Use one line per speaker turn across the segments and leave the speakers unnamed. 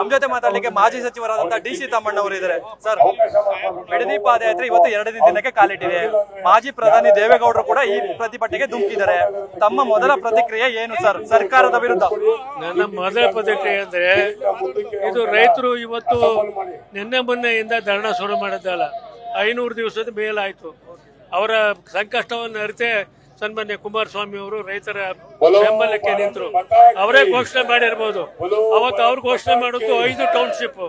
ನಮ್ಮ ಜೊತೆ ಮಾತಾಡ್ಲಿಕ್ಕೆ ಮಾಜಿ ಸಚಿವರಾದಂತಹ ಡಿ.ಸಿ. ತಮ್ಮಣ್ಣ ಅವರು ಇದ್ದಾರೆ. ಸರ್, ಬಿಡದಿ ಪಾದಯಾತ್ರೆ ಇವತ್ತು 2ನೇ ದಿನಕ್ಕೆ ಕಾಲಿಟ್ಟಿದೆ. ಮಾಜಿ ಪ್ರಧಾನಿ ದೇವೇಗೌಡರು ಕೂಡ ಈ ಪ್ರತಿಭಟನೆಗೆ ಧುಮುಕಿದ್ದಾರೆ. ತಮ್ಮ ಮೊದಲ ಪ್ರತಿಕ್ರಿಯೆ ಏನು ಸರ್ ಸರ್ಕಾರದ ವಿರುದ್ಧ?
ನನ್ನ ಮೊದಲ ಪ್ರತಿಕ್ರಿಯೆ ಅಂದ್ರೆ, ಇದು ರೈತರು ಇವತ್ತು ನಿನ್ನೆ ಮೊನ್ನೆಯಿಂದ ಧರಣ ಶುರು ಮಾಡಿದ್ದಲ್ಲ, 500 ದಿವಸದ ಮೇಲಾಯ್ತು. ಅವರ ಸಂಕಷ್ಟವನ್ನು ಅರಿತೆ ಸನ್ಮಾನ್ಯ ಕುಮಾರಸ್ವಾಮಿ ಅವರು ರೈತರ ಬೆಂಬಲಕ್ಕೆ ನಿಂತರು. ಅವರೇ ಘೋಷಣೆ ಮಾಡಿರ್ಬೋದು. ಅವತ್ತು ಅವ್ರು ಘೋಷಣೆ ಮಾಡೋದು 5 ಟೌನ್ಶಿಪ್.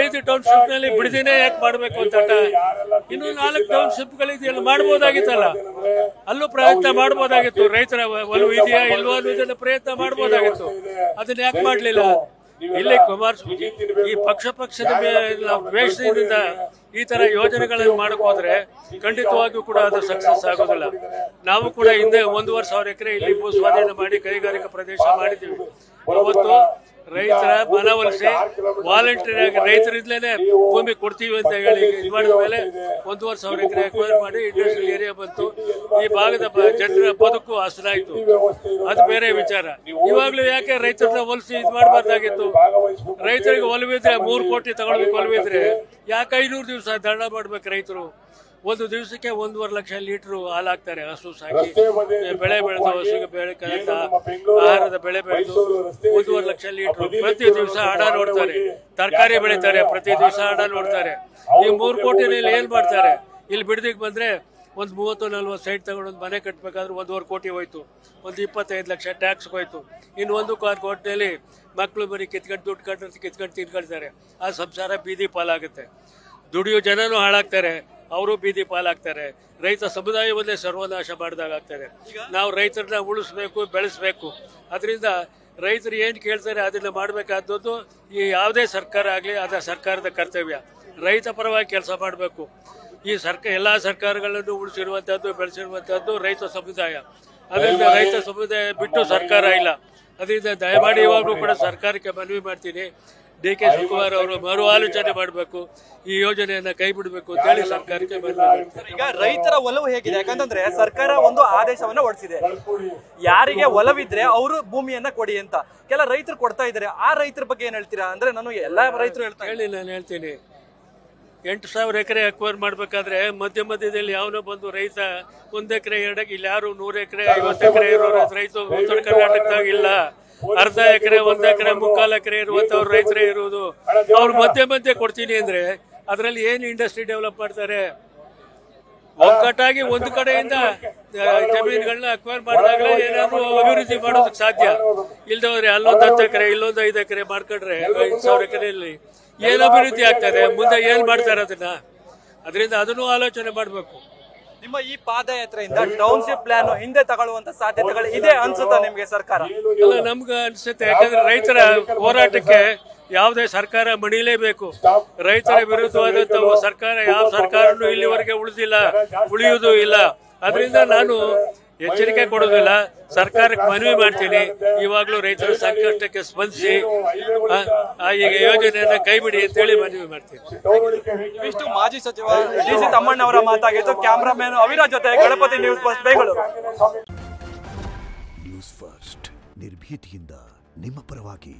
5 ಟೌನ್ಶಿಪ್ ನಲ್ಲಿ ಬಿಡದಿನೇ ಯಾಕೆ ಮಾಡ್ಬೇಕು ಅಂತ ಇನ್ನು 4 ಟೌನ್ಶಿಪ್ಗಳಿದೆಯಲ್ಲ, ಮಾಡ್ಬೋದಾಗಿತ್ತಲ್ಲ, ಅಲ್ಲೂ ಪ್ರಯತ್ನ ಮಾಡ್ಬೋದಾಗಿತ್ತು. ರೈತರ ಒಲವು ಇದೆಯಾ ಇಲ್ವೋ ಅನ್ನೋದನ್ನ ಪ್ರಯತ್ನ ಮಾಡ್ಬೋದಾಗಿತ್ತು. ಅದನ್ನ ಯಾಕೆ ಮಾಡ್ಲಿಲ್ಲ? ಇಲ್ಲಿ ಕುಮಾರಸ್ವಾಮಿ ಈ ಪಕ್ಷದ ದ್ವೇಷದಿಂದ ಈ ತರ ಯೋಜನೆಗಳನ್ನು ಮಾಡಕ್ ಹೋದ್ರೆ ಖಂಡಿತವಾಗಿಯೂ ಕೂಡ ಅದು ಸಕ್ಸಸ್ ಆಗೋದಿಲ್ಲ. ನಾವು ಕೂಡ ಹಿಂದೆ 1,500 ಎಕರೆ ಇಲ್ಲಿ ಭೂ ಸ್ವಾಧೀನ ಮಾಡಿ ಕೈಗಾರಿಕಾ ಪ್ರದೇಶ ಮಾಡಿದ್ದೀವಿ. ಅವತ್ತು ರೈತರ ಮನವೊಲಿಸಿ ವಾಲಂಟಿಯರ್ ಆಗಿ ರೈತರಿಂದಲೇ ಭೂಮಿ ಕೊಡ್ತೀವಿ ಅಂತ ಹೇಳಿ ಇದು ಮಾಡಿದ ಮೇಲೆ 1,500 ಎಕರೆ ಅಕ್ವೈರ್ ಮಾಡಿ ಇಂಡಸ್ಟ್ರಿಯಲ್ ಏರಿಯಾ ಬಂತು. ಈ ಭಾಗದ ಜನರ ಬದುಕು ಹಸನಾಯ್ತು. ಅದು ಬೇರೆ ವಿಚಾರ. ಇವಾಗ್ಲೂ ಯಾಕೆ ರೈತರನ್ನ ಒಲಿಸಿ ಇದು ಮಾಡಬಾರ್ದಾಗಿತ್ತು? ರೈತರಿಗೆ ಒಲವಿದ್ರೆ 3 ಕೋಟಿ ತಗೊಳ್ಬೇಕು. ಒಲವಿದ್ರೆ ಯಾಕೆ 500 ದಿವಸ ಧರಣ ಮಾಡ್ಬೇಕು? ರೈತರು ಒಂದು ದಿವಸಕ್ಕೆ 1.5 ಲಕ್ಷ ಲೀಟರ್ ಹಾಲು ಹಾಕ್ತಾರೆ. ಹಸು ಸಾಕಿ ಬೆಳೆ ಬೆಳೆದು ಹಸುಗೆ ಬೆಳೆದಂತ ಆಹಾರದ ಬೆಳೆ ಬೆಳೆದು 1.5 ಲಕ್ಷ ಲೀಟರ್ ಪ್ರತಿ ದಿವಸ ಹಣ ನೋಡ್ತಾರೆ. ತರಕಾರಿ ಬೆಳೀತಾರೆ, ಪ್ರತಿ ದಿವಸ ಹಣ ನೋಡ್ತಾರೆ. ಈ 3 ಕೋಟಿನಲ್ಲಿ ಏನ್ ಮಾಡ್ತಾರೆ? ಇಲ್ಲಿ ಬಿಡದಿಗೆ ಬಂದ್ರೆ ಒಂದು 30-40 ಸೈಟ್ ತಗೊಂಡು ಒಂದು ಮನೆ ಕಟ್ಟಬೇಕಾದ್ರೆ 1.5 ಕೋಟಿ ಹೋಯ್ತು. ಒಂದು 25 ಲಕ್ಷ ಟ್ಯಾಕ್ಸ್ ಹೋಯ್ತು. ಇನ್ನು 1 ಕೋಟಿನಲ್ಲಿ ಮಕ್ಕಳು ಬರೀ ಕಿತ್ಕೊಂಡು ಕಿತ್ಕೊಂಡು ತಿನ್ಕೊಳ್ತಾರೆ. ಆ ಸಂಸಾರ ಬೀದಿ ಪಾಲಾಗುತ್ತೆ. ದುಡಿಯೋ ಜನನೂ ಹಾಳಾಗ್ತಾರೆ, ಅವರು ಬೀದಿ ಪಾಲಾಗ್ತಾರೆ. ರೈತ ಸಮುದಾಯವನ್ನೇ ಸರ್ವನಾಶ ಮಾಡಿದಾಗ್ತಾರೆ. ನಾವು ರೈತರನ್ನ ಉಳಿಸ್ಬೇಕು, ಬೆಳೆಸ್ಬೇಕು. ಅದರಿಂದ ರೈತರು ಏನು ಕೇಳ್ತಾರೆ ಅದನ್ನ ಮಾಡಬೇಕಾದದ್ದು ಈ ಯಾವುದೇ ಸರ್ಕಾರ ಆಗಲಿ ಅದ ಸರ್ಕಾರದ ಕರ್ತವ್ಯ. ರೈತ ಪರವಾಗಿ ಕೆಲಸ ಮಾಡಬೇಕು. ಈ ಎಲ್ಲ ಸರ್ಕಾರಗಳನ್ನು ಉಳಿಸಿರುವಂಥದ್ದು ಬೆಳೆಸಿರುವಂಥದ್ದು ರೈತ ಸಮುದಾಯ. ಅದರಿಂದ ರೈತ ಸಮುದಾಯ ಬಿಟ್ಟು ಸರ್ಕಾರ ಇಲ್ಲ. ಅದರಿಂದ ದಯಮಾಡಿ ಇವಾಗಲೂ ಕೂಡ ಸರ್ಕಾರಕ್ಕೆ ಮನವಿ ಮಾಡ್ತೀನಿ, ಡಿ.ಕೆ. ಶಿವಕುಮಾರ್ ಅವರು ಮರು ಆಲೋಚನೆ ಮಾಡಬೇಕು, ಈ ಯೋಜನೆಯನ್ನ ಕೈ ಬಿಡಬೇಕು ಅಂತ ಹೇಳಿ ಸರ್ಕಾರಕ್ಕೆ ಮನವಿ ಮಾಡ್ತಾರೆ.
ಈಗ ರೈತರ ಒಲವು ಹೇಗಿದೆ? ಯಾಕಂತಂದ್ರೆ ಸರ್ಕಾರ ಒಂದು ಆದೇಶವನ್ನ ಹೊರಡಿಸಿದೆ, ಯಾರಿಗೆ ಒಲವಿದ್ರೆ ಅವರು ಭೂಮಿಯನ್ನ ಕೊಡಿ ಅಂತ. ಕೆಲ ರೈತರು ಕೊಡ್ತಾ ಇದ್ದಾರೆ. ಆ ರೈತರ ಬಗ್ಗೆ ಏನ್ ಹೇಳ್ತೀರಾ? ಅಂದ್ರೆ ನಾನು ಎಲ್ಲಾ ರೈತರು
ನಾನು ಹೇಳ್ತೀನಿ, 8,000 ಎಕರೆ ಅಕ್ವೈರ್ ಮಾಡ್ಬೇಕಾದ್ರೆ ಮಧ್ಯದಲ್ಲಿ ಯಾವನೋ ಬಂದು ರೈತ 1 ಎಕರೆ 2 ಎಕರೆ, ಇಲ್ಲಿ ಯಾರು 100 ಎಕರೆ 50 ಎಕರೆ ಇರೋ ರೈತ ಉತ್ತರ ಕರ್ನಾಟಕದಾಗ ಇಲ್ಲ. ಅರ್ಧ ಎಕರೆ 1 ಎಕರೆ 3/4 ಎಕರೆ ಇರುವಂತವ್ರು ರೈತರೇ ಇರುವುದು. ಅವ್ರು ಮಧ್ಯೆ ಕೊಡ್ತೀನಿ ಅಂದ್ರೆ ಅದ್ರಲ್ಲಿ ಏನ್ ಇಂಡಸ್ಟ್ರಿ ಡೆವಲಪ್ ಮಾಡ್ತಾರೆ? ಒಗ್ಗಟ್ಟಾಗಿ ಒಂದು ಕಡೆಯಿಂದ ಜಮೀನುಗಳನ್ನ ಅಕ್ವೈರ್ ಮಾಡಿದಾಗಲೇ ಏನಾದ್ರು ಅಭಿವೃದ್ಧಿ ಮಾಡೋದಕ್ಕೆ ಸಾಧ್ಯ. ಇಲ್ದವ್ರೆ ಅಲ್ಲೊಂದು 10 ಎಕರೆ ಇಲ್ಲೊಂದು 5 ಎಕರೆ ಮಾಡ್ಕೊಂಡ್ರೆ 5,000 ಎಕರೆಯಲ್ಲಿ ಏನ್ ಅಭಿವೃದ್ಧಿ ಆಗ್ತದೆ? ಮುಂದೆ ಏನ್ ಮಾಡ್ತಾರೆ ಅದನ್ನ? ಅದರಿಂದ ಅದನ್ನು ಆಲೋಚನೆ ಮಾಡಬೇಕು.
ನಿಮ್ಮ ಈ ಪಾದಯಾತ್ರೆಯಿಂದ ಟೌನ್ಶಿಪ್ ಪ್ಲಾನ್ ಹಿಂದೆ ತಗೊಳ್ಳುವಂತ ಸಾಧ್ಯತೆಗಳು ಇದೆ ಅನ್ಸುತ್ತಾ ನಿಮ್ಗೆ ಸರ್ಕಾರ?
ಅಲ್ಲ, ನಮ್ಗೆ ಅನ್ಸುತ್ತೆ. ಯಾಕಂದ್ರೆ ರೈತರ ಹೋರಾಟಕ್ಕೆ ಯಾವುದೇ ಸರ್ಕಾರ ಮಣಿಲೇಬೇಕು. ರೈತರ ವಿರುದ್ಧವಾದಂತ ಸರ್ಕಾರ ಯಾವ ಸರ್ಕಾರನೂ ಇಲ್ಲಿವರೆಗೆ ಉಳಿಯುವುದೂ ಇಲ್ಲ. ಅದರಿಂದ ನಾನು ಎಚ್ಚರಿಕೆ ಕೊಡೋದಿಲ್ಲ, ಸರ್ಕಾರಕ್ಕೆ ಮನವಿ ಮಾಡ್ತೀನಿ, ಇವಾಗಲೂ ರೈತರ ಸಂಕಷ್ಟಕ್ಕೆ ಸ್ಪಂದಿಸಿ ಈಗ ಯೋಜನೆಯನ್ನ ಕೈ ಬಿಡಿ ಅಂತೇಳಿ ಮನವಿ ಮಾಡ್ತೀನಿ.
ಇಷ್ಟು ಮಾಜಿ ಸಚಿವ ಡಿ.ಸಿ. ತಮ್ಮಣ್ಣ ಅವರ ಮಾತಾಗಿತ್ತು. ಕ್ಯಾಮರಾಮನ್ ಅವಿರಾಜ್ ಜೊತೆ Ganapati, news first, Bengaluru.
News first, ನಿರ್ಭೀತಿಯಿಂದ ನಿಮ್ಮ ಪರವಾಗಿ.